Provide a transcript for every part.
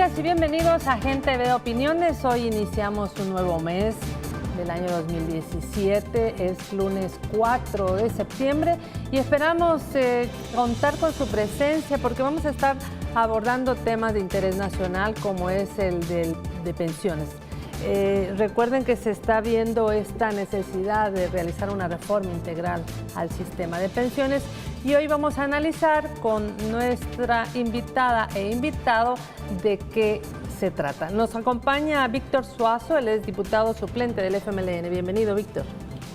días y bienvenidos a Gente de Opiniones. Hoy iniciamos un nuevo mes del año 2017, es lunes 4 de septiembre y esperamos contar con su presencia porque vamos a estar abordando temas de interés nacional como es el de pensiones. Recuerden que se está viendo esta necesidad de realizar una reforma integral al sistema de pensiones y hoy vamos a analizar con nuestra invitada e invitado de qué se trata. Nos acompaña Víctor Suazo, él es diputado suplente del FMLN. Bienvenido, Víctor.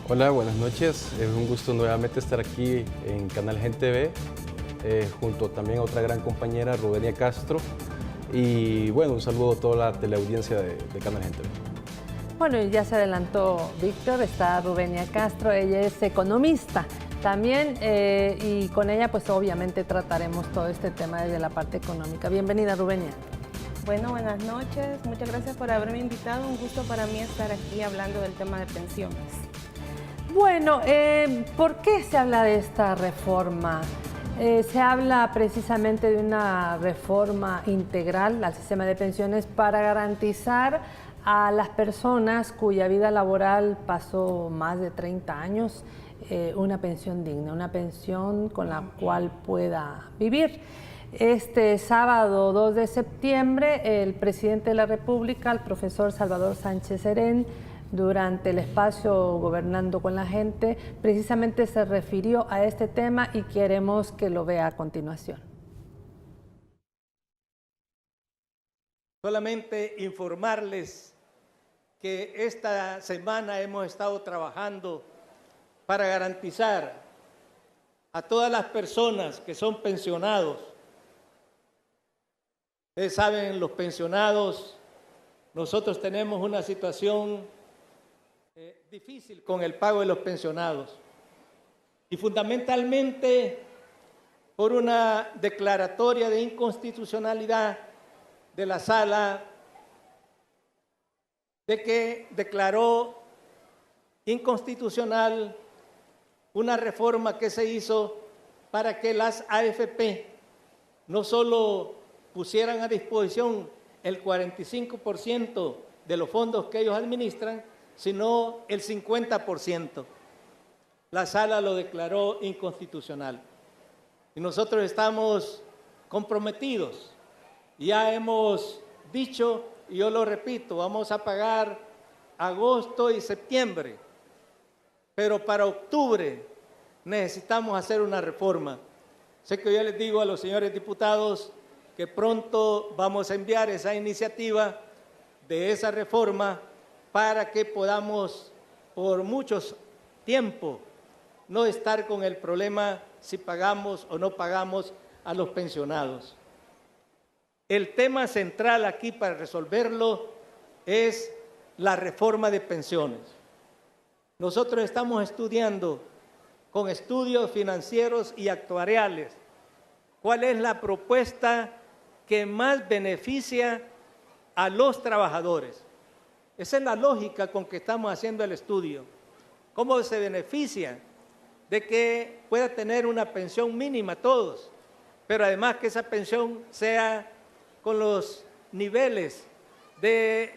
Hola, buenas noches. Es un gusto nuevamente estar aquí en Canal Gente B, junto también a otra gran compañera, Rubenia Castro. Y bueno, un saludo a toda la teleaudiencia de Canal Gente B. Bueno, ya se adelantó Víctor, está Rubenia Castro, ella es economista también y con ella pues obviamente trataremos todo este tema desde la parte económica. Bienvenida, Rubenia. Bueno, buenas noches, muchas gracias por haberme invitado, un gusto para mí estar aquí hablando del tema de pensiones. Bueno, ¿por qué se habla de esta reforma? Se habla precisamente de una reforma integral al sistema de pensiones para garantizar a las personas cuya vida laboral pasó más de 30 años una pensión digna, una pensión con la cual pueda vivir. Este sábado 2 de septiembre, el presidente de la República, el profesor Salvador Sánchez Serén, durante el espacio Gobernando con la Gente, precisamente se refirió a este tema y queremos que lo vea a continuación. Solamente informarles que esta semana hemos estado trabajando para garantizar a todas las personas que son pensionados. Ustedes saben, los pensionados, nosotros tenemos una situación difícil con el pago de los pensionados y fundamentalmente por una declaratoria de inconstitucionalidad de la Sala de que declaró inconstitucional una reforma que se hizo para que las AFP no solo pusieran a disposición el 45% de los fondos que ellos administran, sino el 50%. La Sala lo declaró inconstitucional. Y nosotros estamos comprometidos. Ya hemos dicho, y yo lo repito, vamos a pagar agosto y septiembre. Pero para octubre necesitamos hacer una reforma. Sé que yo les digo a los señores diputados que pronto vamos a enviar esa iniciativa de esa reforma para que podamos por mucho tiempo no estar con el problema si pagamos o no pagamos a los pensionados. El tema central aquí para resolverlo es la reforma de pensiones. Nosotros estamos estudiando con estudios financieros y actuariales cuál es la propuesta que más beneficia a los trabajadores. Esa es la lógica con que estamos haciendo el estudio. ¿Cómo se beneficia de que pueda tener una pensión mínima todos, pero además que esa pensión sea con los niveles de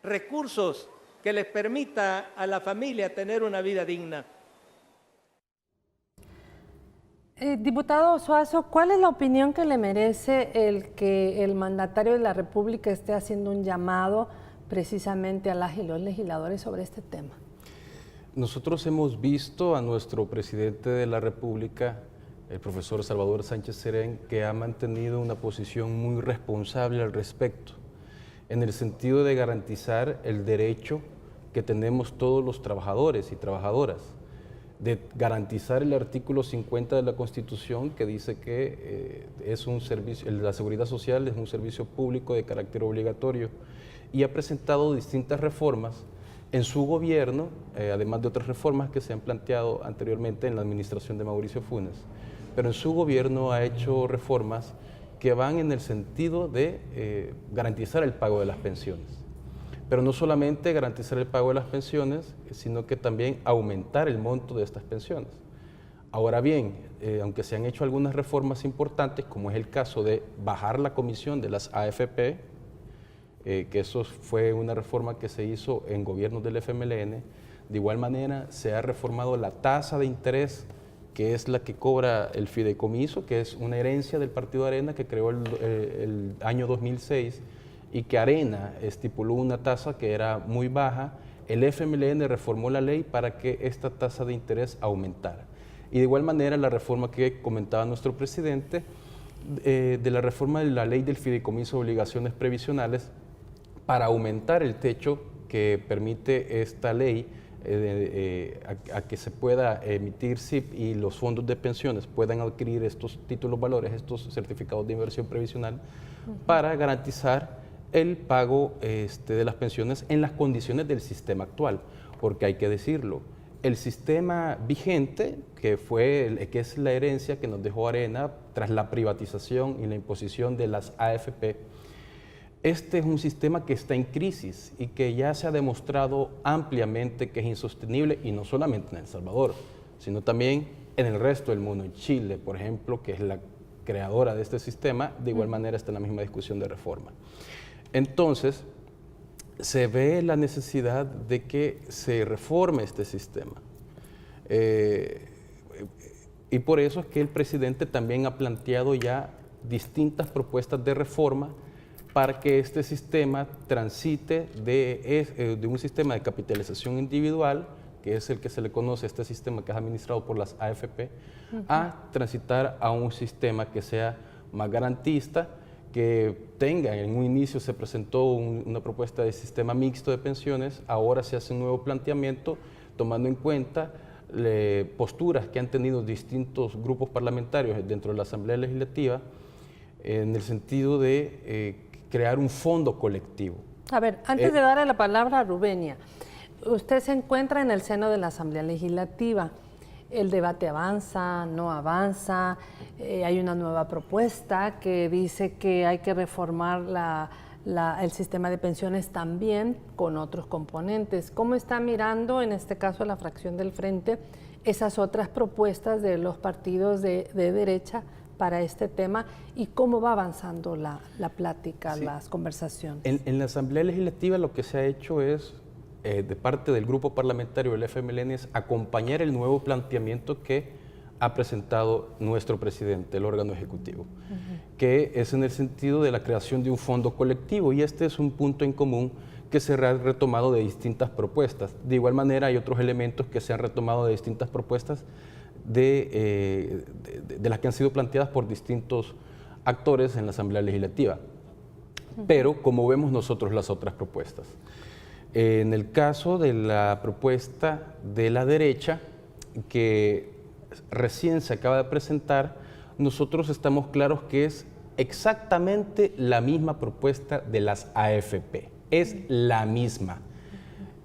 recursos que les permita a la familia tener una vida digna? Diputado Suazo, ¿cuál es la opinión que le merece el que el mandatario de la República esté haciendo un llamado precisamente a las y los legisladores sobre este tema? Nosotros hemos visto a nuestro presidente de la República, el profesor Salvador Sánchez Serén, que ha mantenido una posición muy responsable al respecto, en el sentido de garantizar el derecho que tenemos todos los trabajadores y trabajadoras, de garantizar el artículo 50 de la Constitución que dice que es un servicio, la seguridad social es un servicio público de carácter obligatorio, y ha presentado distintas reformas en su gobierno, además de otras reformas que se han planteado anteriormente en la administración de Mauricio Funes, pero en su gobierno ha hecho reformas que van en el sentido de garantizar el pago de las pensiones. Pero no solamente garantizar el pago de las pensiones, sino que también aumentar el monto de estas pensiones. Ahora bien, aunque se han hecho algunas reformas importantes, como es el caso de bajar la comisión de las AFP, que eso fue una reforma que se hizo en gobiernos del FMLN, de igual manera se ha reformado la tasa de interés, que es la que cobra el fideicomiso, que es una herencia del Partido Arena que creó el año 2006 y que Arena estipuló una tasa que era muy baja. El FMLN reformó la ley para que esta tasa de interés aumentara. Y de igual manera la reforma que comentaba nuestro presidente, de la reforma de la ley del fideicomiso de obligaciones previsionales, para aumentar el techo que permite esta ley a que se pueda emitir SIP y los fondos de pensiones puedan adquirir estos títulos valores, estos certificados de inversión previsional, para garantizar el pago de las pensiones en las condiciones del sistema actual, porque hay que decirlo, el sistema vigente, que es la herencia que nos dejó Arena tras la privatización y la imposición de las AFP, este es un sistema que está en crisis y que ya se ha demostrado ampliamente que es insostenible, y no solamente en El Salvador, sino también en el resto del mundo. En Chile, por ejemplo, que es la creadora de este sistema, de igual manera está en la misma discusión de reforma. Entonces, se ve la necesidad de que se reforme este sistema. Y por eso es que el presidente también ha planteado ya distintas propuestas de reforma para que este sistema transite de un sistema de capitalización individual, que es el que se le conoce, este sistema que es administrado por las AFP, a transitar a un sistema que sea más garantista, que tenga, en un inicio se presentó una propuesta de sistema mixto de pensiones, ahora se hace un nuevo planteamiento tomando en cuenta posturas que han tenido distintos grupos parlamentarios dentro de la Asamblea Legislativa en el sentido de crear un fondo colectivo. A ver, antes de darle la palabra a Rubenia, usted se encuentra en el seno de la Asamblea Legislativa. El debate avanza, no avanza, hay una nueva propuesta que dice que hay que reformar el sistema de pensiones también con otros componentes. ¿Cómo está mirando, en este caso la fracción del Frente, esas otras propuestas de los partidos de derecha para este tema y cómo va avanzando la plática, sí, las conversaciones? En la Asamblea Legislativa lo que se ha hecho es, de parte del grupo parlamentario del FMLN, es acompañar el nuevo planteamiento que ha presentado nuestro presidente, el órgano ejecutivo, que es en el sentido de la creación de un fondo colectivo, y este es un punto en común que se ha retomado de distintas propuestas. De igual manera hay otros elementos que se han retomado de distintas propuestas de las que han sido planteadas por distintos actores en la Asamblea Legislativa. Pero, como vemos nosotros las otras propuestas, en el caso de la propuesta de la derecha, que recién se acaba de presentar, nosotros estamos claros que es exactamente la misma propuesta de las AFP. Es la misma,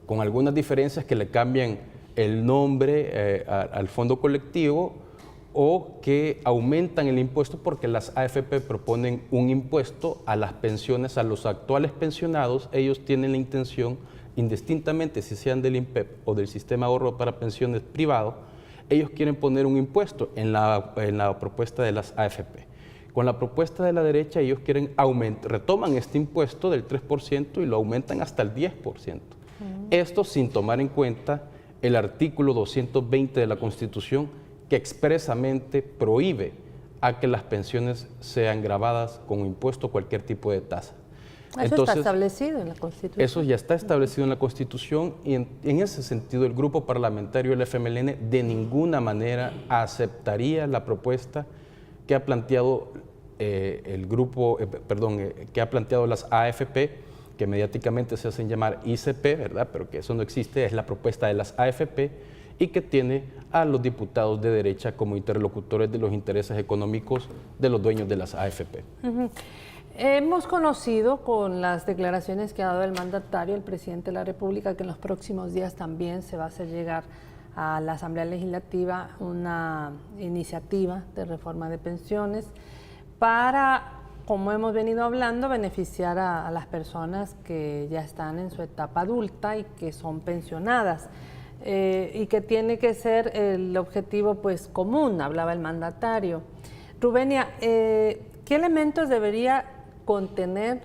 con algunas diferencias que le cambian el nombre al fondo colectivo o que aumentan el impuesto, porque las AFP proponen un impuesto a las pensiones, a los actuales pensionados. Ellos tienen la intención, indistintamente si sean del INPEP o del Sistema de Ahorro para Pensiones privado, ellos quieren poner un impuesto en la propuesta de las AFP. Con la propuesta de la derecha ellos quieren retoman este impuesto del 3% y lo aumentan hasta el 10%. Esto sin tomar en cuenta el artículo 220 de la Constitución, que expresamente prohíbe a que las pensiones sean gravadas con impuesto o cualquier tipo de tasa. Eso está establecido en la Constitución. Eso ya está establecido en la Constitución, y en ese sentido el grupo parlamentario del FMLN de ninguna manera aceptaría la propuesta que ha planteado que ha planteado las AFP, que mediáticamente se hacen llamar ICP, ¿verdad? Pero que eso no existe, es la propuesta de las AFP, y que tiene a los diputados de derecha como interlocutores de los intereses económicos de los dueños de las AFP. Hemos conocido con las declaraciones que ha dado el mandatario, el presidente de la República, que en los próximos días también se va a hacer llegar a la Asamblea Legislativa una iniciativa de reforma de pensiones para, como hemos venido hablando, beneficiar a las personas que ya están en su etapa adulta y que son pensionadas. y que tiene que ser el objetivo pues común, hablaba el mandatario. Rubenia, ¿qué elementos debería contener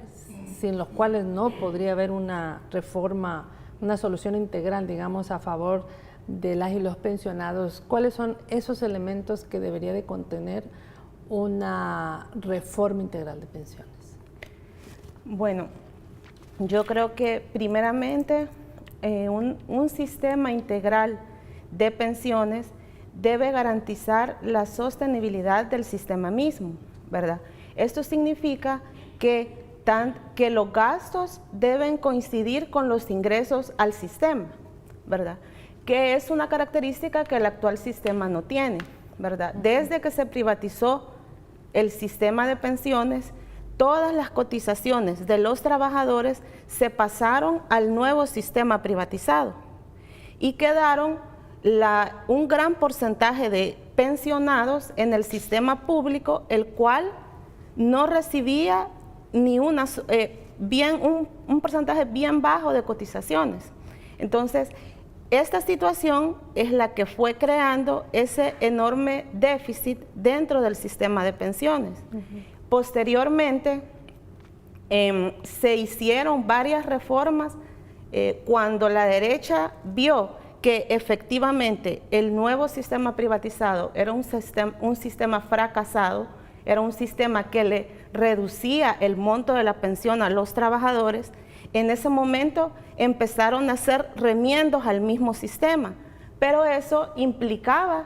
sin los cuales no podría haber una reforma, una solución integral, digamos, a favor de las y los pensionados? ¿Cuáles son esos elementos que debería de contener una reforma integral de pensiones? Bueno, yo creo que primeramente un sistema integral de pensiones debe garantizar la sostenibilidad del sistema mismo, ¿verdad? Esto significa que los gastos deben coincidir con los ingresos al sistema, ¿verdad? Que es una característica que el actual sistema no tiene, ¿verdad? Desde que se privatizó el sistema de pensiones, todas las cotizaciones de los trabajadores se pasaron al nuevo sistema privatizado y quedaron un gran porcentaje de pensionados en el sistema público, el cual no recibía ni un porcentaje bien bajo de cotizaciones. Entonces, esta situación es la que fue creando ese enorme déficit dentro del sistema de pensiones. Posteriormente, se hicieron varias reformas cuando la derecha vio que efectivamente el nuevo sistema privatizado era un sistema fracasado, era un sistema que le reducía el monto de la pensión a los trabajadores. En ese momento empezaron a hacer remiendos al mismo sistema, pero eso implicaba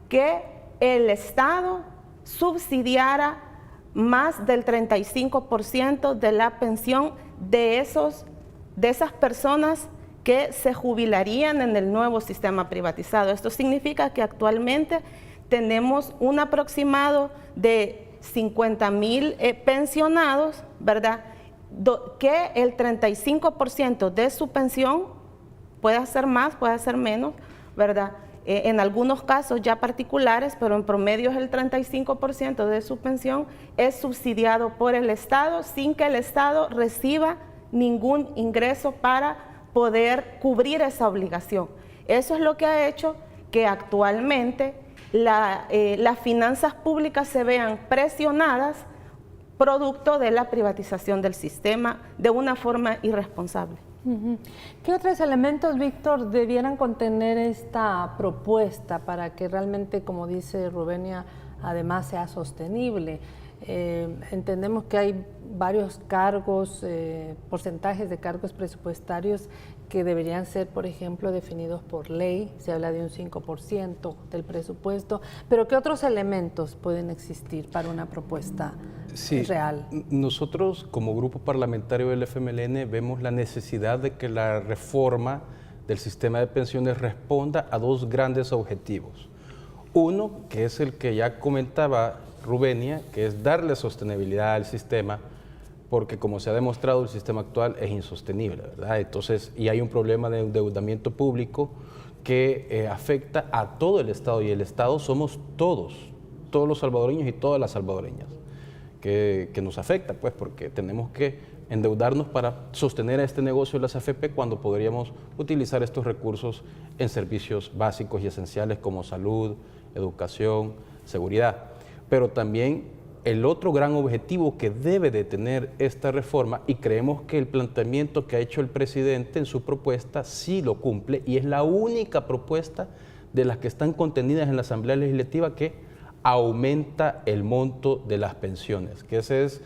que el Estado subsidiara más del 35% de la pensión de esas personas que se jubilarían en el nuevo sistema privatizado. Esto significa que actualmente tenemos un aproximado de 50,000 pensionados, ¿verdad?, que el 35% de su pensión, puede ser más, puede ser menos, ¿verdad?, en algunos casos ya particulares, pero en promedio es el 35% de su pensión, es subsidiado por el Estado sin que el Estado reciba ningún ingreso para poder cubrir esa obligación. Eso es lo que ha hecho que actualmente las finanzas públicas se vean presionadas producto de la privatización del sistema de una forma irresponsable. ¿Qué otros elementos, Víctor, debieran contener esta propuesta para que realmente, como dice Rubenia, además sea sostenible? Entendemos que hay varios cargos, porcentajes de cargos presupuestarios que deberían ser, por ejemplo, definidos por ley. Se habla de un 5% del presupuesto, pero ¿qué otros elementos pueden existir para una propuesta real? Nosotros, como grupo parlamentario del FMLN, vemos la necesidad de que la reforma del sistema de pensiones responda a dos grandes objetivos. Uno, que es el que ya comentaba Rubenia, que es darle sostenibilidad al sistema, porque como se ha demostrado el sistema actual es insostenible, ¿verdad? Entonces, y hay un problema de endeudamiento público que afecta a todo el Estado, y el Estado somos todos los salvadoreños y todas las salvadoreñas, que nos afecta, pues, porque tenemos que endeudarnos para sostener a este negocio de las AFP cuando podríamos utilizar estos recursos en servicios básicos y esenciales como salud, educación, seguridad. Pero también el otro gran objetivo que debe de tener esta reforma, y creemos que el planteamiento que ha hecho el presidente en su propuesta sí lo cumple, y es la única propuesta de las que están contenidas en la Asamblea Legislativa que aumenta el monto de las pensiones, que ese es,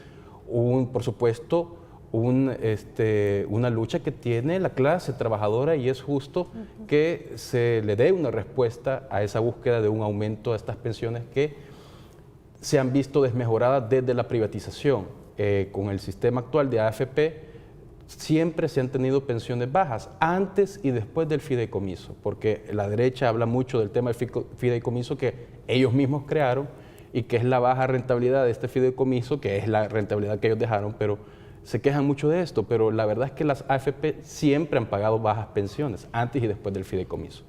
por supuesto, una lucha que tiene la clase trabajadora, y es justo que se le dé una respuesta a esa búsqueda de un aumento a estas pensiones que se han visto desmejoradas desde la privatización. Con el sistema actual de AFP siempre se han tenido pensiones bajas, antes y después del fideicomiso, porque la derecha habla mucho del tema del fideicomiso que ellos mismos crearon y que es la baja rentabilidad de este fideicomiso, que es la rentabilidad que ellos dejaron, pero se quejan mucho de esto, pero la verdad es que las AFP siempre han pagado bajas pensiones, antes y después del fideicomiso.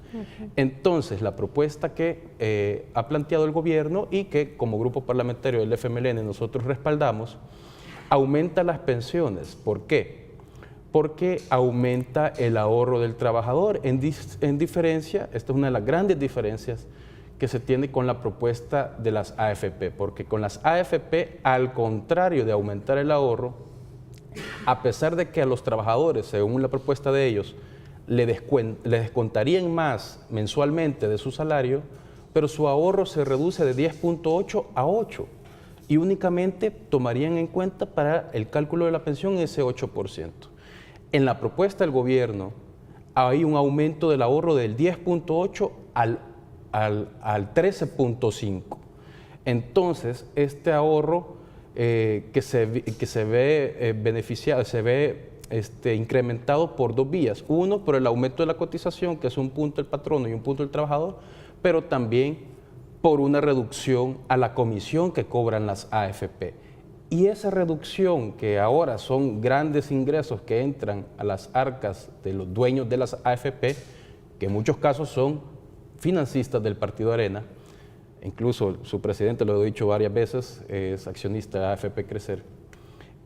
Entonces, la propuesta que ha planteado el gobierno y que como grupo parlamentario del FMLN nosotros respaldamos, aumenta las pensiones. ¿Por qué? porque aumenta el ahorro del trabajador. En diferencia, esta es una de las grandes diferencias que se tiene con la propuesta de las AFP, porque con las AFP, al contrario de aumentar el ahorro, a pesar de que a los trabajadores, según la propuesta de ellos, le descontarían más mensualmente de su salario, pero su ahorro se reduce de 10.8 a 8 y únicamente tomarían en cuenta para el cálculo de la pensión ese 8%. En la propuesta del gobierno hay un aumento del ahorro del 10.8 al 13.5. Entonces, este ahorro que se ve beneficiado, se ve incrementado por dos vías. Uno, por el aumento de la cotización, que es un punto el patrono y un punto el trabajador, pero también por una reducción a la comisión que cobran las AFP. Y esa reducción, que ahora son grandes ingresos que entran a las arcas de los dueños de las AFP, que en muchos casos son financistas del Partido Arena, incluso su presidente, lo he dicho varias veces, es accionista de AFP Crecer.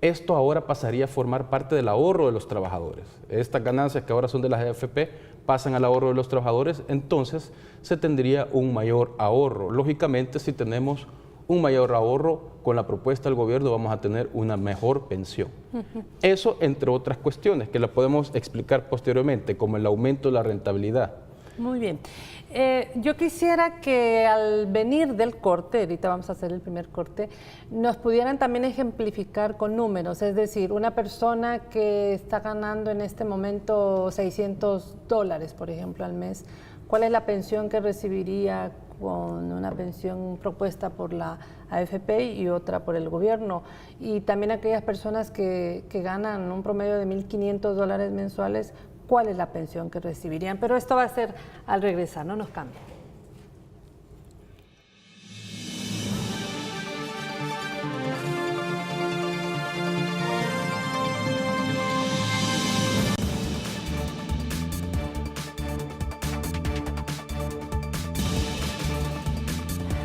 Esto ahora pasaría a formar parte del ahorro de los trabajadores. Estas ganancias que ahora son de las AFP pasan al ahorro de los trabajadores, entonces se tendría un mayor ahorro. Lógicamente, si tenemos un mayor ahorro, con la propuesta del gobierno vamos a tener una mejor pensión. Eso, entre otras cuestiones, que la podemos explicar posteriormente, como el aumento de la rentabilidad. Muy bien. Yo quisiera que al venir del corte, ahorita vamos a hacer el primer corte, nos pudieran también ejemplificar con números, es decir, una persona que está ganando en este momento $600, por ejemplo, al mes, ¿cuál es la pensión que recibiría con una pensión propuesta por la AFP y otra por el gobierno? Y también aquellas personas que ganan un promedio de $1.500 mensuales, ¿cuál es la pensión que recibirían? Pero esto va a ser al regresar, no nos cambien.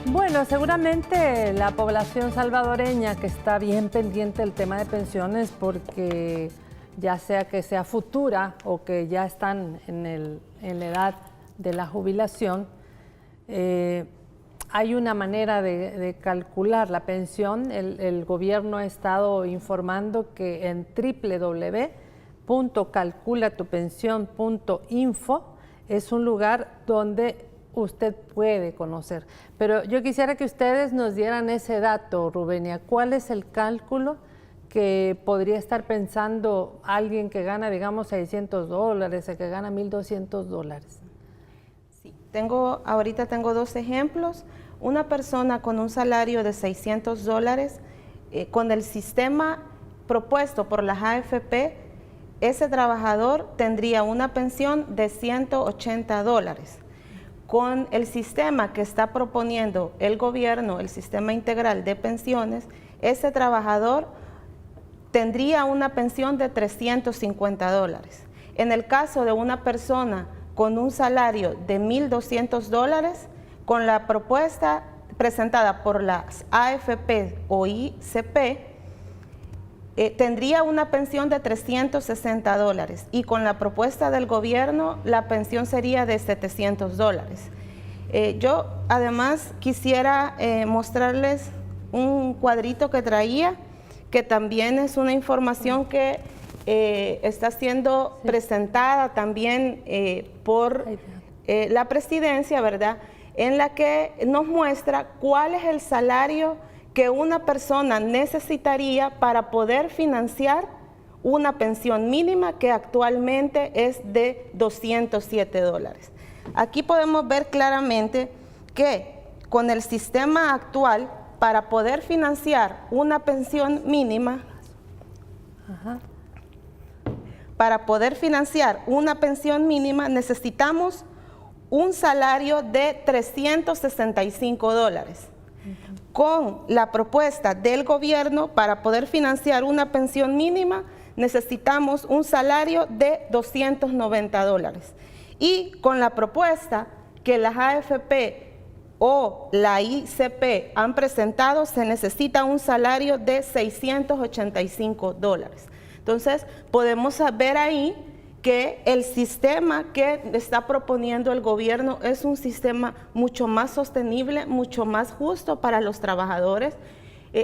Bueno, seguramente la población salvadoreña que está bien pendiente del tema de pensiones, porque ya sea que sea futura o que ya están en la edad de la jubilación, hay una manera de calcular la pensión. El gobierno ha estado informando que en www.calculatupension.info es un lugar donde usted puede conocer. Pero yo quisiera que ustedes nos dieran ese dato, Rubenia. ¿Cuál es el cálculo que podría estar pensando alguien que gana, digamos, $600 o que gana $1.200? Sí, ahorita tengo dos ejemplos. Una persona con un salario de $600, con el sistema propuesto por las AFP, ese trabajador tendría una pensión de $180. Con el sistema que está proponiendo el gobierno, el sistema integral de pensiones, ese trabajador tendría una pensión de $350. En el caso de una persona con un salario de $1.200, con la propuesta presentada por las AFP o ICP, tendría una pensión de $360 y con la propuesta del gobierno la pensión sería de $700. Yo además quisiera mostrarles un cuadrito que traía, que también es una información que está siendo presentada también por la presidencia, ¿verdad?, en la que nos muestra cuál es el salario que una persona necesitaría para poder financiar una pensión mínima que actualmente es de $207. Aquí podemos ver claramente que con el sistema actual, para poder financiar una pensión mínima, necesitamos un salario de $365. Con la propuesta del gobierno, para poder financiar una pensión mínima, necesitamos un salario de $290. Y con la propuesta que las AFP o la ICP han presentado, se necesita un salario de $685. Entonces, podemos ver ahí que el sistema que está proponiendo el gobierno es un sistema mucho más sostenible, mucho más justo para los trabajadores.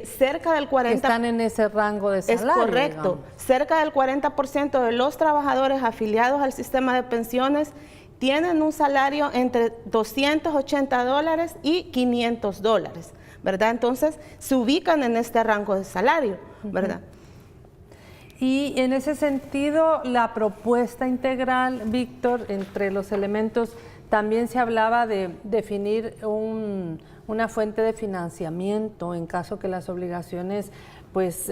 Cerca del 40%... Que están en ese rango de salario. Es correcto. Digamos. Cerca del 40% de los trabajadores afiliados al sistema de pensiones tienen un salario entre $280 y $500, ¿verdad? Entonces, se ubican en este rango de salario, ¿verdad? Y en ese sentido, la propuesta integral, Víctor, entre los elementos, también se hablaba de definir una fuente de financiamiento en caso que las obligaciones pues,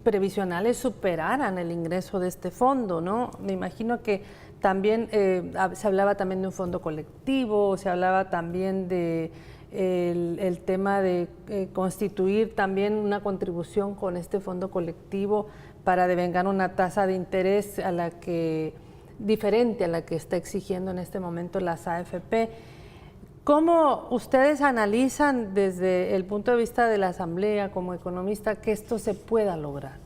previsionales superaran el ingreso de este fondo, ¿no? Me imagino que también se hablaba también de un fondo colectivo, se hablaba también de el tema de constituir también una contribución con este fondo colectivo para devengar una tasa de interés diferente a la que está exigiendo en este momento las AFP. ¿Cómo ustedes analizan desde el punto de vista de la Asamblea como economista que esto se pueda lograr?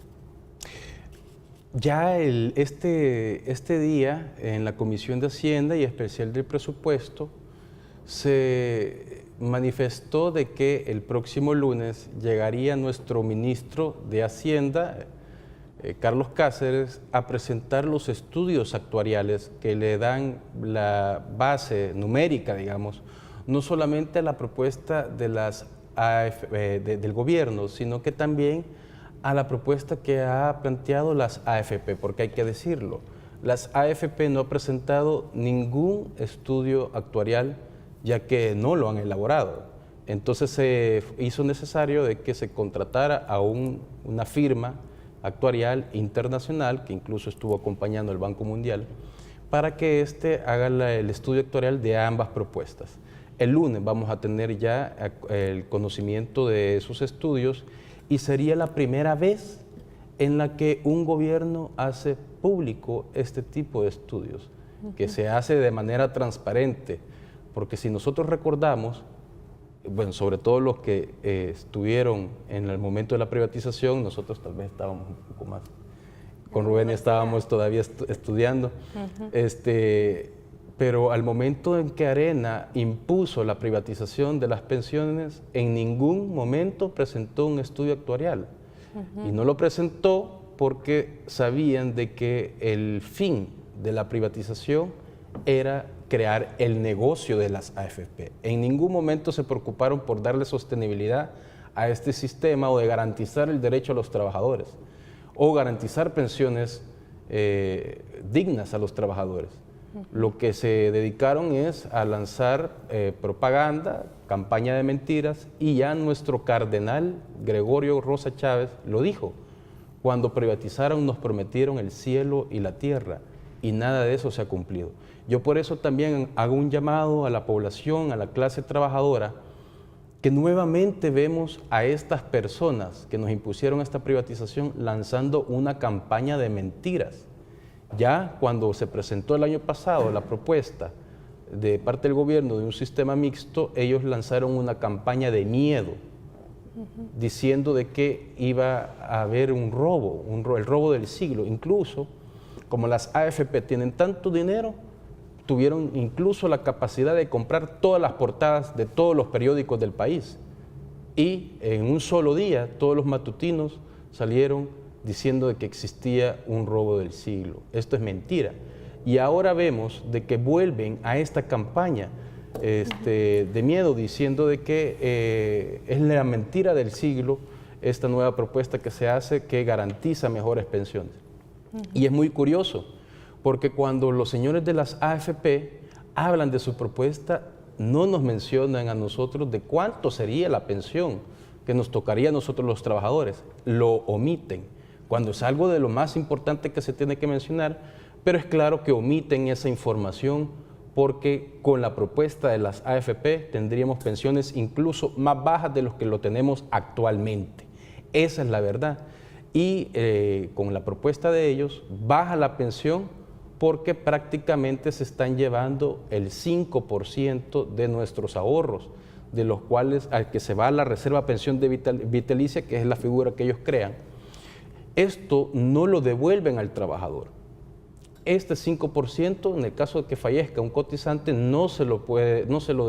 Ya este día en la Comisión de Hacienda y Especial del Presupuesto se manifestó de que el próximo lunes llegaría nuestro ministro de Hacienda, Carlos Cáceres, a presentar los estudios actuariales que le dan la base numérica, digamos, no solamente a la propuesta de las del gobierno, sino que también a la propuesta que ha planteado las AFP, porque hay que decirlo, las AFP no han presentado ningún estudio actuarial, ya que no lo han elaborado. Entonces se hizo necesario de que se contratara a una firma actuarial internacional, que incluso estuvo acompañando al Banco Mundial, para que éste haga el estudio actuarial de ambas propuestas. El lunes vamos a tener ya el conocimiento de esos estudios y sería la primera vez en la que un gobierno hace público este tipo de estudios, que se hace de manera transparente, porque si nosotros recordamos, bueno, sobre todo los que estuvieron en el momento de la privatización, nosotros tal vez estábamos un poco más, con Rubén estábamos todavía estudiando, pero al momento en que Arena impuso la privatización de las pensiones, en ningún momento presentó un estudio actuarial. Y no lo presentó porque sabían de que el fin de la privatización era crear el negocio de las AFP. En ningún momento se preocuparon por darle sostenibilidad a este sistema o de garantizar el derecho a los trabajadores o garantizar pensiones dignas a los trabajadores. Lo que se dedicaron es a lanzar propaganda, campaña de mentiras, y ya nuestro cardenal Gregorio Rosa Chávez lo dijo: cuando privatizaron nos prometieron el cielo y la tierra y nada de eso se ha cumplido. Yo por eso también hago un llamado a la población, a la clase trabajadora, que nuevamente vemos a estas personas que nos impusieron esta privatización lanzando una campaña de mentiras. Ya cuando se presentó el año pasado la propuesta de parte del gobierno de un sistema mixto, ellos lanzaron una campaña de miedo, diciendo de que iba a haber un robo, el robo del siglo. Incluso, como las AFP tienen tanto dinero, tuvieron incluso la capacidad de comprar todas las portadas de todos los periódicos del país. Y en un solo día, todos los matutinos salieron diciendo de que existía un robo del siglo. Esto es mentira. Y ahora vemos de que vuelven a esta campaña de miedo, diciendo de que es la mentira del siglo esta nueva propuesta que se hace, que garantiza mejores pensiones. Y es muy curioso, porque cuando los señores de las AFP hablan de su propuesta, no nos mencionan a nosotros de cuánto sería la pensión que nos tocaría a nosotros los trabajadores. Lo omiten, cuando es algo de lo más importante que se tiene que mencionar, pero es claro que omiten esa información porque con la propuesta de las AFP tendríamos pensiones incluso más bajas de los que lo tenemos actualmente. Esa es la verdad. Y con la propuesta de ellos baja la pensión porque prácticamente se están llevando el 5% de nuestros ahorros, de los cuales al que se va la reserva pensión de vitalicia, que es la figura que ellos crean. esto no lo devuelven al trabajador. Este 5%, en el caso de que fallezca un cotizante, no se lo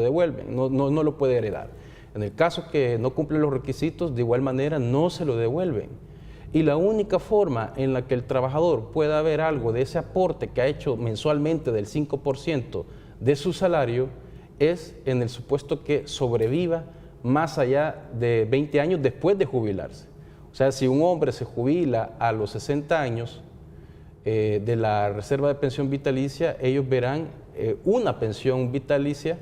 devuelven, no lo puede heredar. En el caso que no cumple los requisitos, de igual manera no se lo devuelven. Y la única forma en la que el trabajador pueda ver algo de ese aporte que ha hecho mensualmente del 5% de su salario es en el supuesto que sobreviva más allá de 20 años después de jubilarse. O sea, si un hombre se jubila a los 60 años de la reserva de pensión vitalicia, ellos verán una pensión vitalicia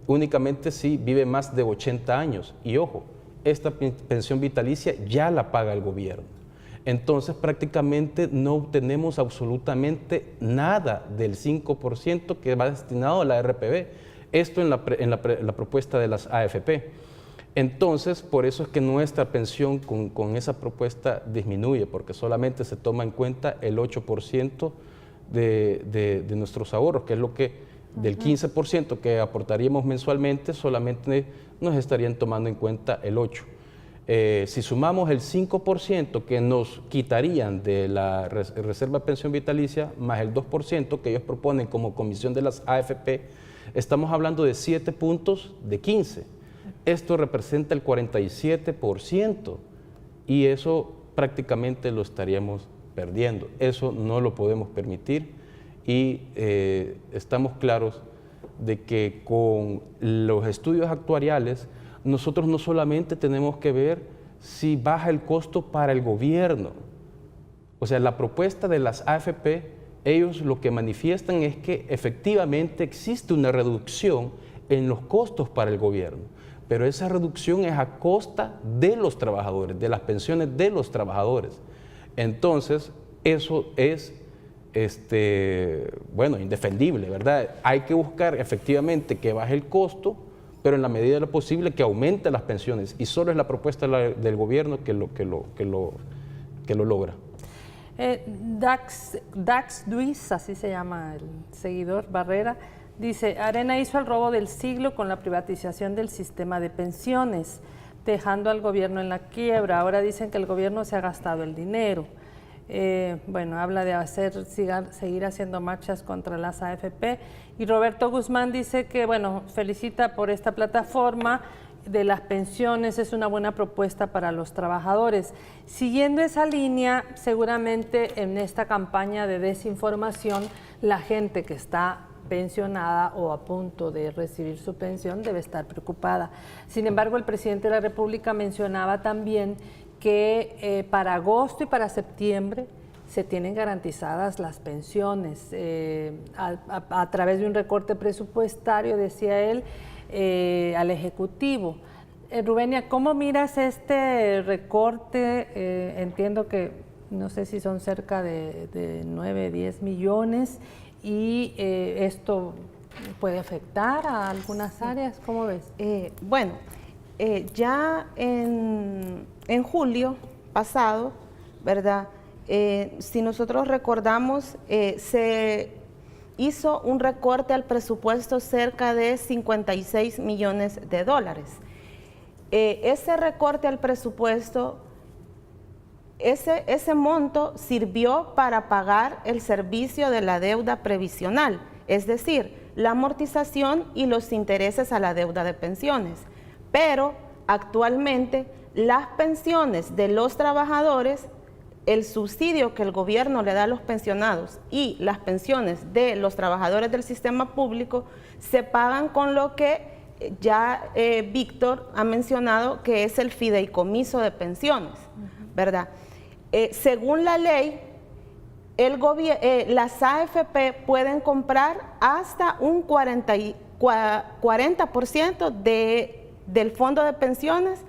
únicamente si vive más de 80 años. Y ojo, esta pensión vitalicia ya la paga el gobierno. Entonces prácticamente no obtenemos absolutamente nada del 5% que va destinado a la RPB. Esto en la propuesta de las AFP. Entonces, por eso es que nuestra pensión con esa propuesta disminuye, porque solamente se toma en cuenta el 8% de nuestros ahorros, que es lo que del 15% que aportaríamos mensualmente, solamente nos estarían tomando en cuenta el 8%. Si sumamos el 5% que nos quitarían de la reserva de pensión vitalicia, más el 2% que ellos proponen como comisión de las AFP, estamos hablando de 7 puntos de 15. Esto representa el 47% y eso prácticamente lo estaríamos perdiendo. Eso no lo podemos permitir y estamos claros de que con los estudios actuariales nosotros no solamente tenemos que ver si baja el costo para el gobierno. O sea, la propuesta de las AFP, ellos lo que manifiestan es que efectivamente existe una reducción en los costos para el gobierno, pero esa reducción es a costa de los trabajadores, de las pensiones de los trabajadores. Entonces, eso es bueno, indefendible, ¿verdad? Hay que buscar efectivamente que baje el costo, pero en la medida de lo posible que aumente las pensiones, y solo es la propuesta del gobierno que lo logra. Dax Duis, así se llama el seguidor, Barrera, dice: Arena hizo el robo del siglo con la privatización del sistema de pensiones, dejando al gobierno en la quiebra. Ahora dicen que el gobierno se ha gastado el dinero. Bueno, habla de seguir haciendo marchas contra las AFP. Y Roberto Guzmán dice que, bueno, felicita por esta plataforma de las pensiones, es una buena propuesta para los trabajadores. Siguiendo esa línea, seguramente en esta campaña de desinformación, la gente que está pensionada o a punto de recibir su pensión debe estar preocupada. Sin embargo, el presidente de la República mencionaba también que para agosto y para septiembre se tienen garantizadas las pensiones a través de un recorte presupuestario, decía él, al Ejecutivo. Rubenia, ¿cómo miras este recorte? Entiendo que no sé si son cerca de 9, 10 millones y esto puede afectar a algunas áreas. ¿Cómo ves? Bueno, ya en julio pasado, ¿verdad? Si nosotros recordamos, se hizo un recorte al presupuesto cerca de 56 millones de dólares. Ese recorte al presupuesto, ese monto sirvió para pagar el servicio de la deuda previsional, es decir, la amortización y los intereses a la deuda de pensiones. Pero actualmente las pensiones de los trabajadores, el subsidio que el gobierno le da a los pensionados y las pensiones de los trabajadores del sistema público se pagan con lo que ya Víctor ha mencionado, que es el fideicomiso de pensiones, ¿verdad? Según la ley, las AFP pueden comprar hasta un 40% del fondo de pensiones,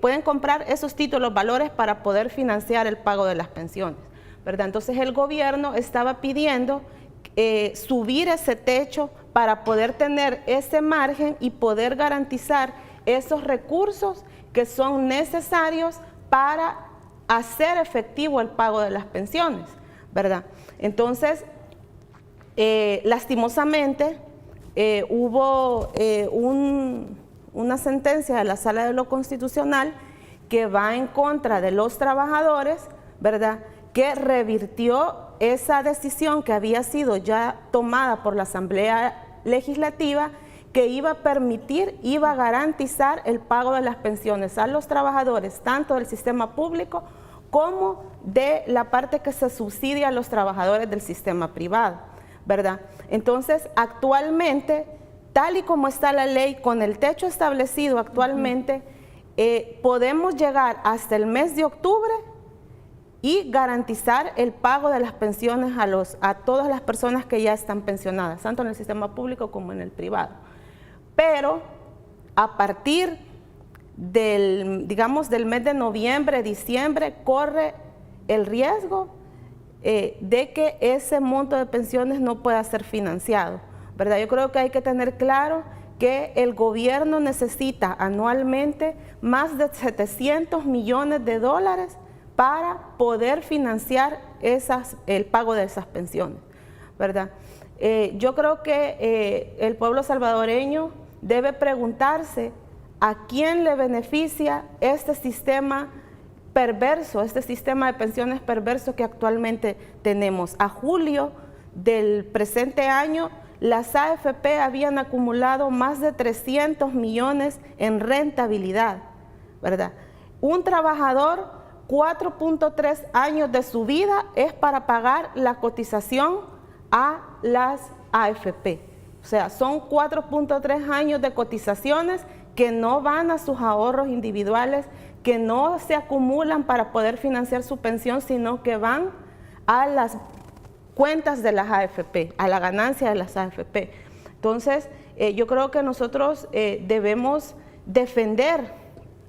pueden comprar esos títulos, valores para poder financiar el pago de las pensiones, ¿verdad? Entonces el gobierno estaba pidiendo subir ese techo para poder tener ese margen y poder garantizar esos recursos que son necesarios para hacer efectivo el pago de las pensiones, ¿verdad? Entonces, lastimosamente, hubo una sentencia de la Sala de lo Constitucional que va en contra de los trabajadores, ¿verdad?, que revirtió esa decisión que había sido ya tomada por la Asamblea Legislativa, que iba a permitir, iba a garantizar el pago de las pensiones a los trabajadores, tanto del sistema público como de la parte que se subsidia a los trabajadores del sistema privado, ¿verdad? Entonces, actualmente, tal y como está la ley, con el techo establecido actualmente, podemos llegar hasta el mes de octubre y garantizar el pago de las pensiones a todas las personas que ya están pensionadas, tanto en el sistema público como en el privado. Pero a partir del, digamos, del mes de noviembre, diciembre, corre el riesgo de que ese monto de pensiones no pueda ser financiado, ¿verdad? Yo creo que hay que tener claro que el gobierno necesita anualmente más de 700 millones de dólares para poder financiar el pago de esas pensiones, ¿verdad? Yo creo que el pueblo salvadoreño debe preguntarse a quién le beneficia este sistema perverso, este sistema de pensiones perverso que actualmente tenemos. A julio del presente año, las AFP habían acumulado más de 300 millones en rentabilidad, ¿verdad? Un trabajador, 4.3 años de su vida es para pagar la cotización a las AFP. O sea, son 4.3 años de cotizaciones que no van a sus ahorros individuales, que no se acumulan para poder financiar su pensión, sino que van a las cuentas de las AFP, a la ganancia de las AFP. Entonces, yo creo que nosotros debemos defender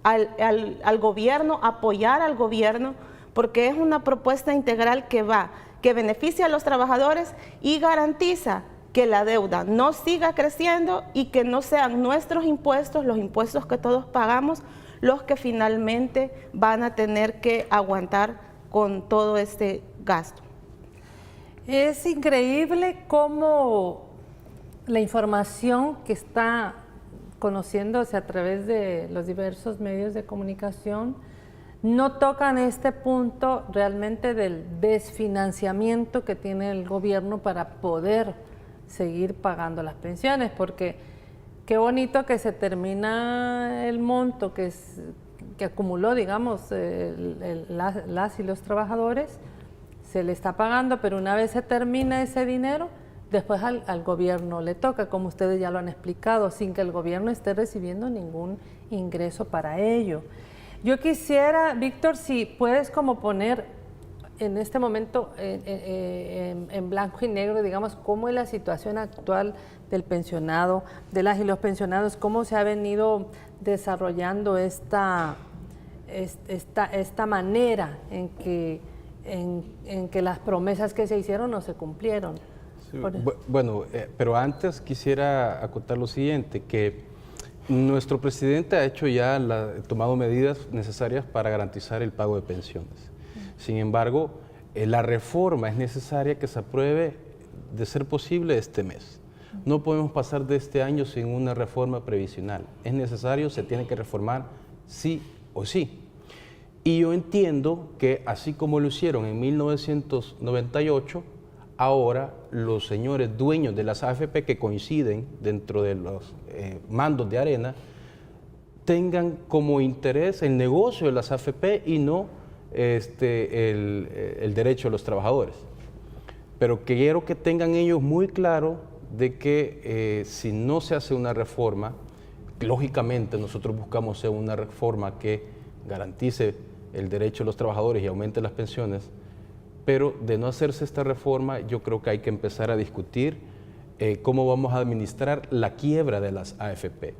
al gobierno, apoyar al gobierno, porque es una propuesta integral que beneficia a los trabajadores y garantiza que la deuda no siga creciendo y que no sean nuestros impuestos, los impuestos que todos pagamos, los que finalmente van a tener que aguantar con todo este gasto. Es increíble cómo la información que está conociéndose a través de los diversos medios de comunicación no tocan este punto realmente del desfinanciamiento que tiene el gobierno para poder seguir pagando las pensiones, porque qué bonito que se termina el monto que acumuló, digamos, las y los trabajadores, se le está pagando, pero una vez se termina ese dinero, después al gobierno le toca, como ustedes ya lo han explicado, sin que el gobierno esté recibiendo ningún ingreso para ello. Yo quisiera, Víctor, si puedes como poner en este momento en blanco y negro, digamos, cómo es la situación actual del pensionado, de las y los pensionados, cómo se ha venido desarrollando esta manera en que las promesas que se hicieron no se cumplieron. Sí, bueno, pero antes quisiera acotar lo siguiente, que nuestro presidente ha hecho ya, tomado medidas necesarias para garantizar el pago de pensiones. Sin embargo, la reforma es necesaria que se apruebe, de ser posible, este mes. No podemos pasar de este año sin una reforma previsional. Es necesario, se tiene que reformar sí o sí. Y yo entiendo que así como lo hicieron en 1998, ahora los señores dueños de las AFP que coinciden dentro de los mandos de Arena tengan como interés el negocio de las AFP y no el derecho de los trabajadores. Pero quiero que tengan ellos muy claro de que si no se hace una reforma, lógicamente nosotros buscamos hacer una reforma que garantice el derecho de los trabajadores y aumente las pensiones, pero de no hacerse esta reforma, yo creo que hay que empezar a discutir cómo vamos a administrar la quiebra de las AFP.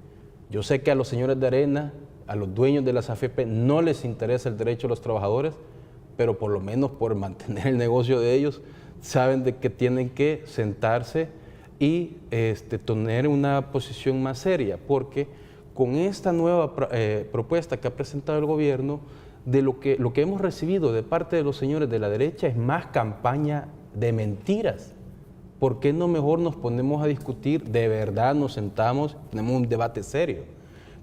Yo sé que a los señores de Arena, a los dueños de las AFP, no les interesa el derecho de los trabajadores, pero por lo menos por mantener el negocio de ellos, saben de que tienen que sentarse y tener una posición más seria, porque con esta nueva propuesta que ha presentado el gobierno, de lo que hemos recibido de parte de los señores de la derecha es más campaña de mentiras. ¿Por qué no mejor nos ponemos a discutir, de verdad nos sentamos, tenemos un debate serio?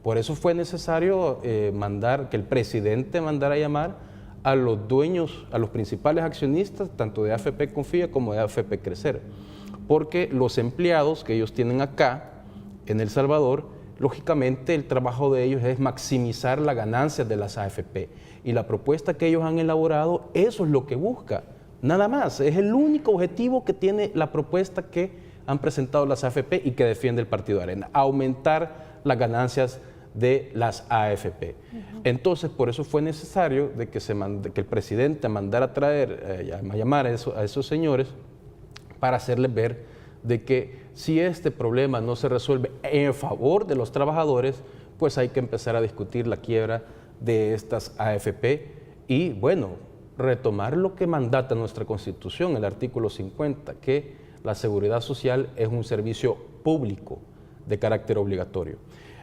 Por eso fue necesario que el presidente mandara a llamar a los dueños, a los principales accionistas, tanto de AFP Confía como de AFP Crecer, porque los empleados que ellos tienen acá, en El Salvador, lógicamente el trabajo de ellos es maximizar las ganancias de las AFP, y la propuesta que ellos han elaborado, eso es lo que busca, nada más, es el único objetivo que tiene la propuesta que han presentado las AFP y que defiende el Partido Arena, aumentar las ganancias de las AFP. Entonces, por eso fue necesario de que el presidente mandara a traer, a llamar a esos señores para hacerles ver de que si este problema no se resuelve en favor de los trabajadores, pues hay que empezar a discutir la quiebra de estas AFP y, bueno, retomar lo que mandata nuestra Constitución, el artículo 50, que la seguridad social es un servicio público de carácter obligatorio.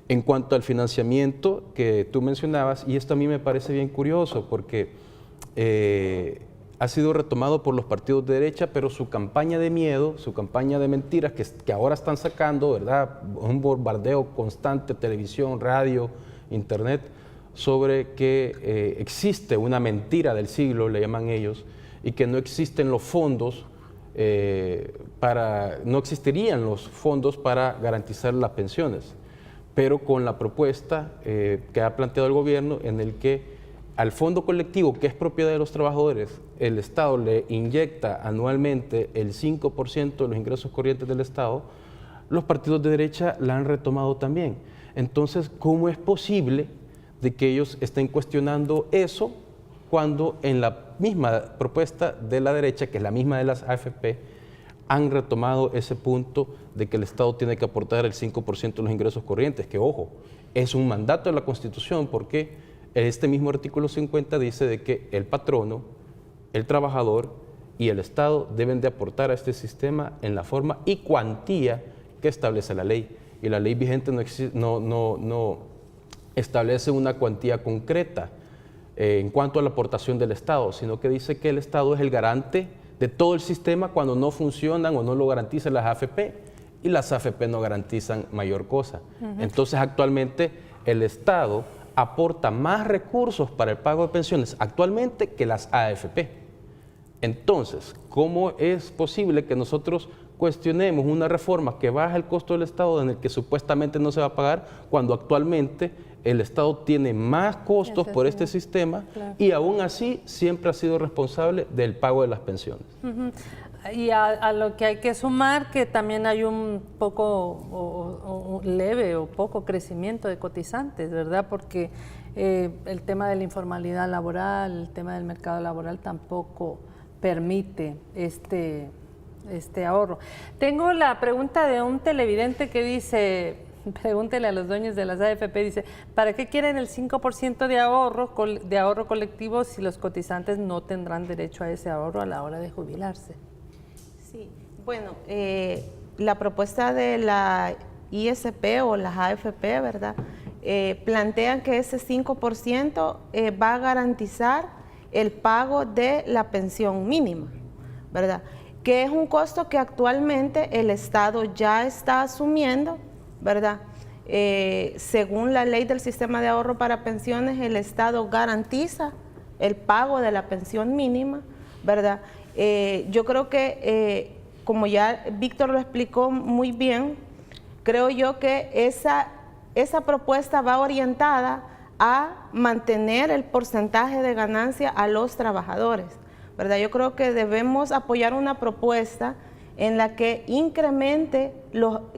En cuanto al financiamiento que tú mencionabas, y esto a mí me parece bien curioso porque ha sido retomado por los partidos de derecha, pero su campaña de miedo, su campaña de mentiras que ahora están sacando, ¿verdad? Un bombardeo constante, televisión, radio, internet, sobre que existe una mentira del siglo, le llaman ellos, y que no existen los fondos no existirían los fondos para garantizar las pensiones. Pero con la propuesta que ha planteado el gobierno, en el que al fondo colectivo, que es propiedad de los trabajadores, el Estado le inyecta anualmente el 5% de los ingresos corrientes del Estado, los partidos de derecha la han retomado también. Entonces, ¿cómo es posible de que ellos estén cuestionando eso cuando en la misma propuesta de la derecha, que es la misma de las AFP, han retomado ese punto de que el Estado tiene que aportar el 5% de los ingresos corrientes, que ojo, es un mandato de la Constitución porque este mismo artículo 50 dice de que el patrono, el trabajador y el Estado deben de aportar a este sistema en la forma y cuantía que establece la ley. Y la ley vigente no establece una cuantía concreta en cuanto a la aportación del Estado, sino que dice que el Estado es el garante de todo el sistema cuando no funcionan o no lo garantizan las AFP, y las AFP no garantizan mayor cosa. Entonces, actualmente el Estado aporta más recursos para el pago de pensiones actualmente que las AFP. Entonces, ¿cómo es posible que nosotros cuestionemos una reforma que baja el costo del Estado en el que supuestamente no se va a pagar cuando actualmente el Estado tiene más costos por este sistema, claro, y aún así siempre ha sido responsable del pago de las pensiones? Y a lo que hay que sumar que también hay un poco leve o poco crecimiento de cotizantes, ¿verdad? Porque el tema de la informalidad laboral, el tema del mercado laboral tampoco permite este ahorro. Tengo la pregunta de un televidente que dice, pregúntele a los dueños de las AFP, dice, ¿para qué quieren el 5% de ahorro colectivo si los cotizantes no tendrán derecho a ese ahorro a la hora de jubilarse? Sí, bueno, la propuesta de la ISP o las AFP, ¿verdad? Plantean que ese 5% va a garantizar el pago de la pensión mínima, ¿verdad? Que es un costo que actualmente el Estado ya está asumiendo, ¿verdad? Según la ley del sistema de ahorro para pensiones, el Estado garantiza el pago de la pensión mínima, ¿verdad? Yo creo que, como ya Víctor lo explicó muy bien, creo yo que esa propuesta va orientada a mantener el porcentaje de ganancia a los trabajadores, ¿verdad? Yo creo que debemos apoyar una propuesta en la que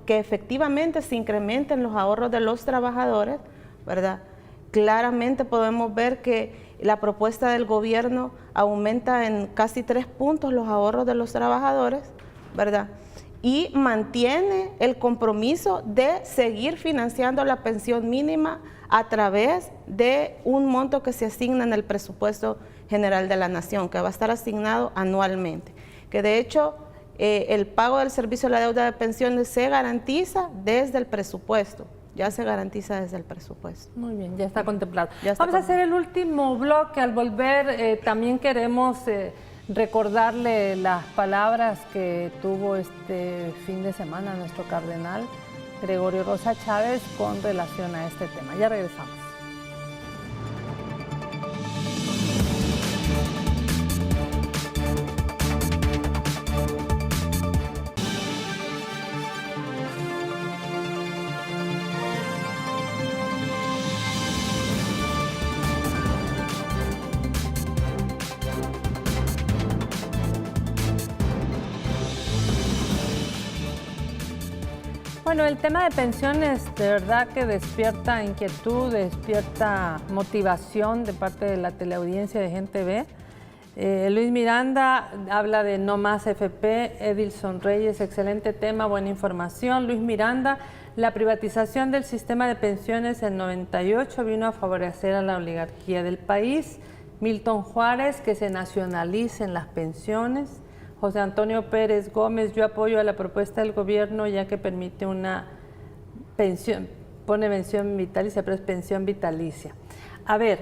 que efectivamente se incrementen los ahorros de los trabajadores, ¿verdad? Claramente podemos ver que la propuesta del gobierno aumenta en casi 3 puntos los ahorros de los trabajadores, ¿verdad? Y mantiene el compromiso de seguir financiando la pensión mínima a través de un monto que se asigna en el presupuesto general de la Nación, que va a estar asignado anualmente, que de hecho el pago del servicio de la deuda de pensiones se garantiza desde el presupuesto, ya se garantiza desde el presupuesto. Muy bien, ya está contemplado. Vamos a hacer el último bloque. Al volver también queremos recordarle las palabras que tuvo este fin de semana nuestro cardenal Gregorio Rosa Chávez con relación a este tema. Ya regresamos. Bueno, el tema de pensiones de verdad que despierta inquietud, despierta motivación de parte de la teleaudiencia de Gente B. Luis Miranda habla de no más FP, Edilson Reyes, excelente tema, buena información. Luis Miranda, la privatización del sistema de pensiones en 98 vino a favorecer a la oligarquía del país. Milton Juárez, que se nacionalicen las pensiones. José Antonio Pérez Gómez, yo apoyo a la propuesta del gobierno ya que permite una pensión, pone pensión vitalicia, pero es pensión vitalicia. A ver,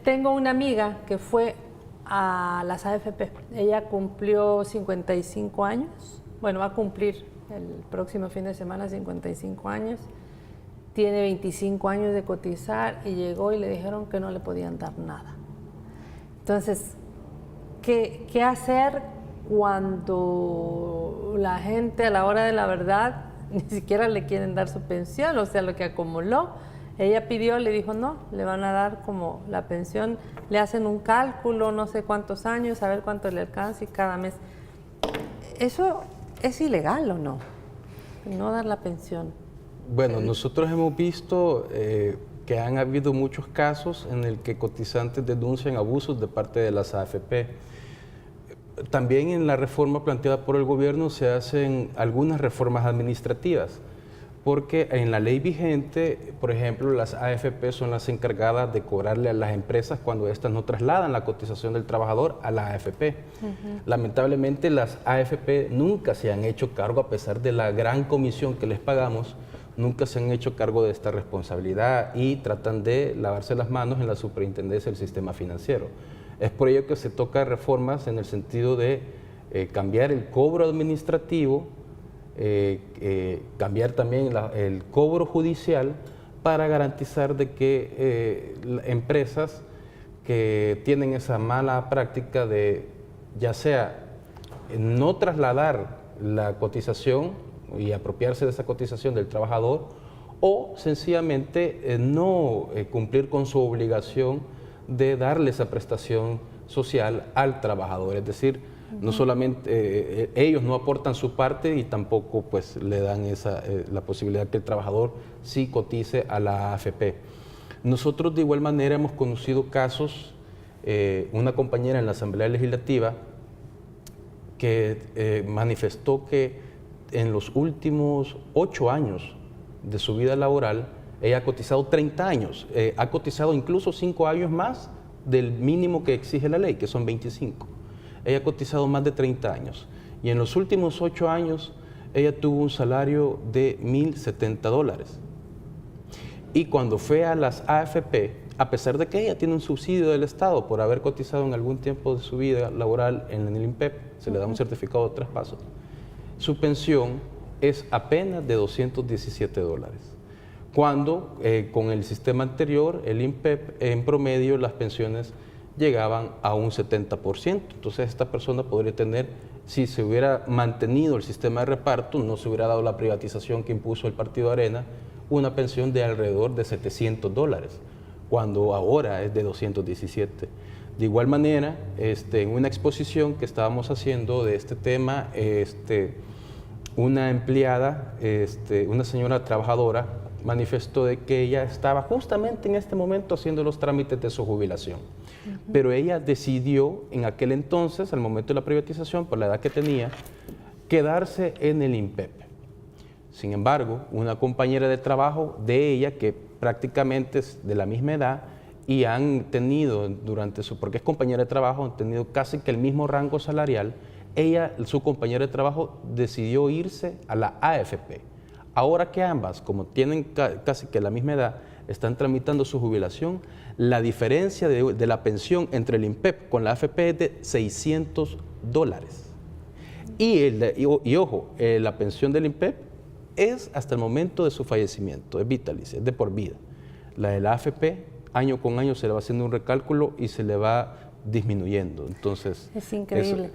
tengo una amiga que fue a las AFP, ella cumplió 55 años, bueno, va a cumplir el próximo fin de semana 55 años, tiene 25 años de cotizar y llegó y le dijeron que no le podían dar nada. Entonces, ¿qué hacer cuando la gente a la hora de la verdad ni siquiera le quieren dar su pensión, o sea, lo que acumuló? Ella pidió, le dijo no, le van a dar como la pensión, le hacen un cálculo, no sé cuántos años, a ver cuánto le alcanza y cada mes. ¿Eso es ilegal o no? No dar la pensión. Bueno, nosotros hemos visto que han habido muchos casos en el que cotizantes denuncian abusos de parte de las AFP. También en la reforma planteada por el gobierno se hacen algunas reformas administrativas, porque en la ley vigente, por ejemplo, las AFP son las encargadas de cobrarle a las empresas cuando éstas no trasladan la cotización del trabajador a la AFP. Lamentablemente las AFP nunca se han hecho cargo, a pesar de la gran comisión que les pagamos, nunca se han hecho cargo de esta responsabilidad y tratan de lavarse las manos en la superintendencia del sistema financiero. Es por ello que se toca reformas en el sentido de cambiar el cobro administrativo, cambiar también el cobro judicial para garantizar de que empresas que tienen esa mala práctica de ya sea no trasladar la cotización y apropiarse de esa cotización del trabajador o sencillamente no cumplir con su obligación de darle esa prestación social al trabajador, es decir, no solamente ellos no aportan su parte y tampoco pues le dan la posibilidad que el trabajador sí cotice a la AFP. Nosotros de igual manera hemos conocido casos, una compañera en la Asamblea Legislativa que manifestó que en los últimos 8 años de su vida laboral ella ha cotizado 30 años, ha cotizado incluso 5 años más del mínimo que exige la ley, que son 25. Ella ha cotizado más de 30 años y en los últimos 8 años ella tuvo un salario de $1,070. Y cuando fue a las AFP, a pesar de que ella tiene un subsidio del Estado por haber cotizado en algún tiempo de su vida laboral en el INPEP, se le da un certificado de traspaso, su pensión es apenas de $217. Cuando con el sistema anterior, el INPEP, en promedio las pensiones llegaban a un 70%. Entonces esta persona podría tener, si se hubiera mantenido el sistema de reparto, no se hubiera dado la privatización que impuso el Partido Arena, una pensión de alrededor de $700, cuando ahora es de 217. De igual manera, en una exposición que estábamos haciendo de este tema, una empleada, una señora trabajadora, manifestó de que ella estaba justamente en este momento haciendo los trámites de su jubilación. Pero ella decidió en aquel entonces, al momento de la privatización, por la edad que tenía, quedarse en el INPEP. Sin embargo, una compañera de trabajo de ella, que prácticamente es de la misma edad, y han tenido porque es compañera de trabajo, han tenido casi que el mismo rango salarial, su compañera de trabajo decidió irse a la AFP. Ahora que ambas, como tienen casi que la misma edad, están tramitando su jubilación, la diferencia de la pensión entre el INPEP con la AFP es de $600. Y ojo, la pensión del INPEP es hasta el momento de su fallecimiento, es vitalicia, es de por vida. La de la AFP, año con año se le va haciendo un recálculo y se le va disminuyendo. Entonces, es increíble.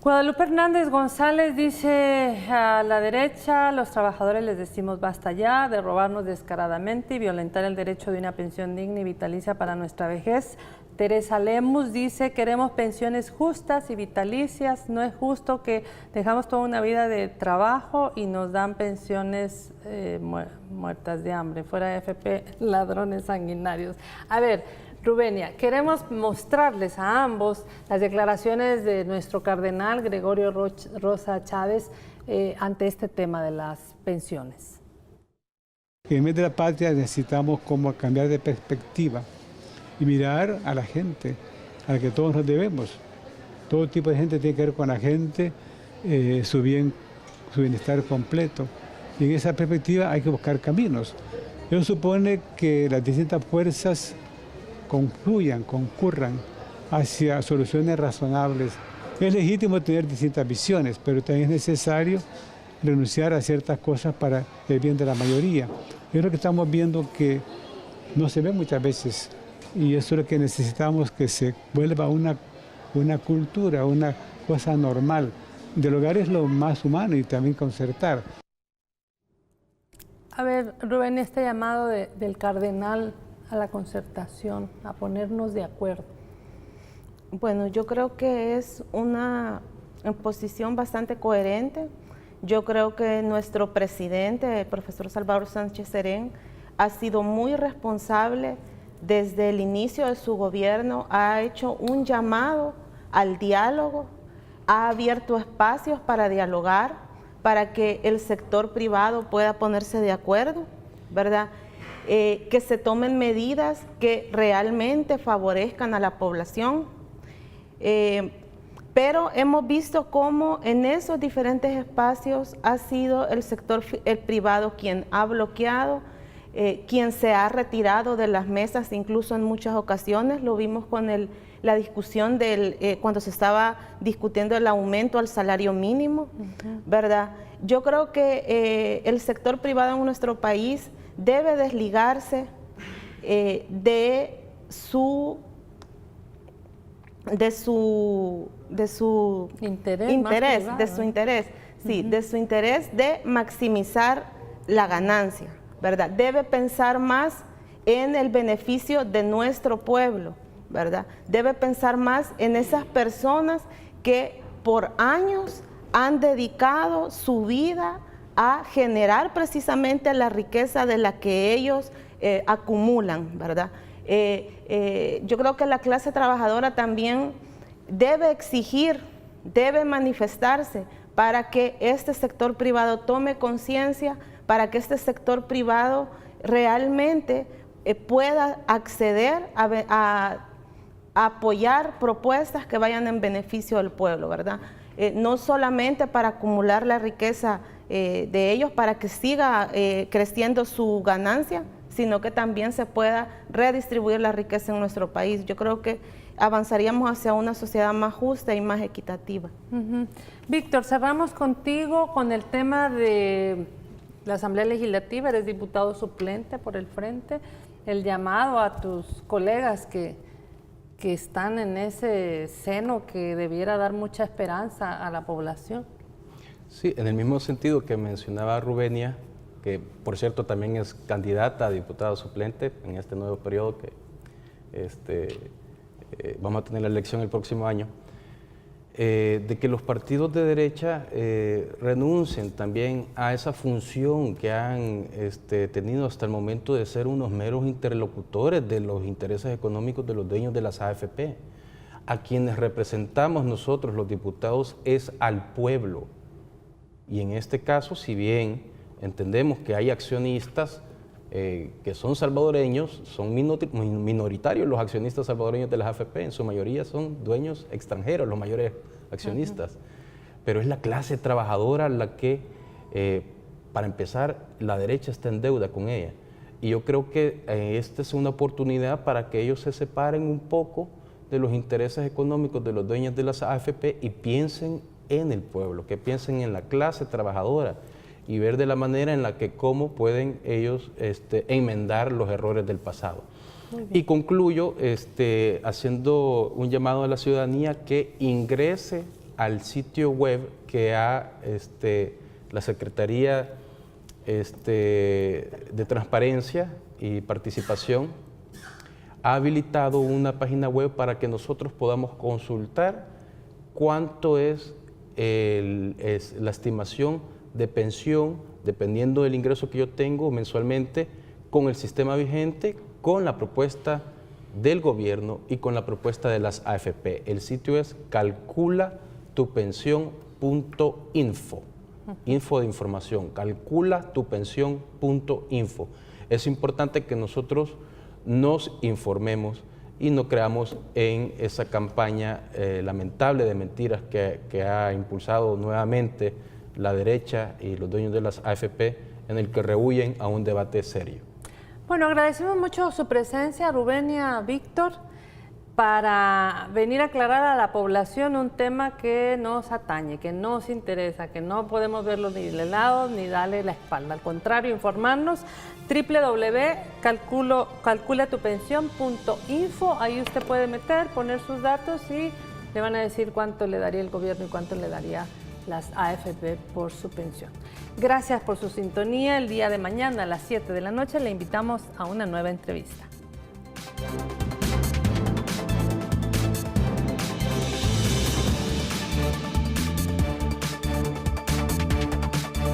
Guadalupe Hernández González dice: a la derecha, los trabajadores les decimos basta ya de robarnos descaradamente y violentar el derecho de una pensión digna y vitalicia para nuestra vejez. Teresa Lemus dice: queremos pensiones justas y vitalicias, no es justo que dejamos toda una vida de trabajo y nos dan pensiones muertas de hambre, fuera de AFP, ladrones sanguinarios. A ver, Rubenia, queremos mostrarles a ambos las declaraciones de nuestro cardenal Gregorio Rosa Chávez ante este tema de las pensiones. En vez de la patria necesitamos como cambiar de perspectiva y mirar a la gente, a la que todos nos debemos. Todo tipo de gente tiene que ver con la gente, su bienestar completo. Y en esa perspectiva hay que buscar caminos. Eso supone que las distintas fuerzas concurran hacia soluciones razonables. Es legítimo tener distintas visiones, pero también es necesario renunciar a ciertas cosas para el bien de la mayoría. Es lo que estamos viendo que no se ve muchas veces, y eso es lo que necesitamos, que se vuelva una cultura, una cosa normal. Dialogar es lo más humano y también concertar. A ver, Rubén, este llamado del cardenal a la concertación, a ponernos de acuerdo. Bueno, yo creo que es una posición bastante coherente. Yo creo que nuestro presidente, el profesor Salvador Sánchez Serén, ha sido muy responsable desde el inicio de su gobierno, ha hecho un llamado al diálogo, ha abierto espacios para dialogar, para que el sector privado pueda ponerse de acuerdo, ¿verdad? Que se tomen medidas que realmente favorezcan a la población. Pero hemos visto cómo en esos diferentes espacios ha sido el sector privado quien ha bloqueado, quien se ha retirado de las mesas, incluso en muchas ocasiones. Lo vimos con la discusión cuando se estaba discutiendo el aumento al salario mínimo, ¿verdad? Yo creo que el sector privado en nuestro país debe desligarse de su interés de maximizar la ganancia, ¿verdad? Debe pensar más en el beneficio de nuestro pueblo, ¿verdad? Debe pensar más en esas personas que por años han dedicado su vida a generar precisamente la riqueza de la que ellos acumulan, ¿verdad? Yo creo que la clase trabajadora también debe exigir, debe manifestarse para que este sector privado tome conciencia, para que este sector privado realmente pueda acceder a apoyar propuestas que vayan en beneficio del pueblo, ¿verdad? No solamente para acumular la riqueza de ellos, para que siga creciendo su ganancia, sino que también se pueda redistribuir la riqueza en nuestro país. Yo creo que avanzaríamos hacia una sociedad más justa y más equitativa. Víctor, cerramos contigo con el tema de la Asamblea Legislativa. Eres diputado suplente por el Frente. El llamado a tus colegas que están en ese seno que debiera dar mucha esperanza a la población. Sí, en el mismo sentido que mencionaba Rubenia, que por cierto también es candidata a diputada suplente en este nuevo periodo que vamos a tener la elección el próximo año, de que los partidos de derecha renuncien también a esa función que han tenido hasta el momento de ser unos meros interlocutores de los intereses económicos de los dueños de las AFP. A quienes representamos nosotros los diputados es al pueblo. Y en este caso, si bien entendemos que hay accionistas que son salvadoreños, son minoritarios los accionistas salvadoreños de las AFP, en su mayoría son dueños extranjeros, los mayores accionistas. Pero es la clase trabajadora la que, para empezar, la derecha está en deuda con ella. Y yo creo que esta es una oportunidad para que ellos se separen un poco de los intereses económicos de los dueños de las AFP y piensen en el pueblo, que piensen en la clase trabajadora y ver de la manera en la que cómo pueden ellos enmendar los errores del pasado. Y concluyo haciendo un llamado a la ciudadanía que ingrese al sitio web que la Secretaría de Transparencia y Participación ha habilitado una página web para que nosotros podamos consultar cuánto es la estimación de pensión, dependiendo del ingreso que yo tengo mensualmente, con el sistema vigente, con la propuesta del gobierno y con la propuesta de las AFP. El sitio es calculatupension.info, info de información, calculatupension.info. Es importante que nosotros nos informemos y no creamos en esa campaña lamentable de mentiras que ha impulsado nuevamente la derecha y los dueños de las AFP, en el que rehuyen a un debate serio. Bueno, agradecemos mucho su presencia, Rubén y a Víctor, para venir a aclarar a la población un tema que nos atañe, que nos interesa, que no podemos verlo ni de lado ni darle la espalda. Al contrario, informarnos, www.calculatupension.info, ahí usted puede meter, poner sus datos y le van a decir cuánto le daría el gobierno y cuánto le daría las AFP por su pensión. Gracias por su sintonía. El día de mañana a las 7 de la noche le invitamos a una nueva entrevista.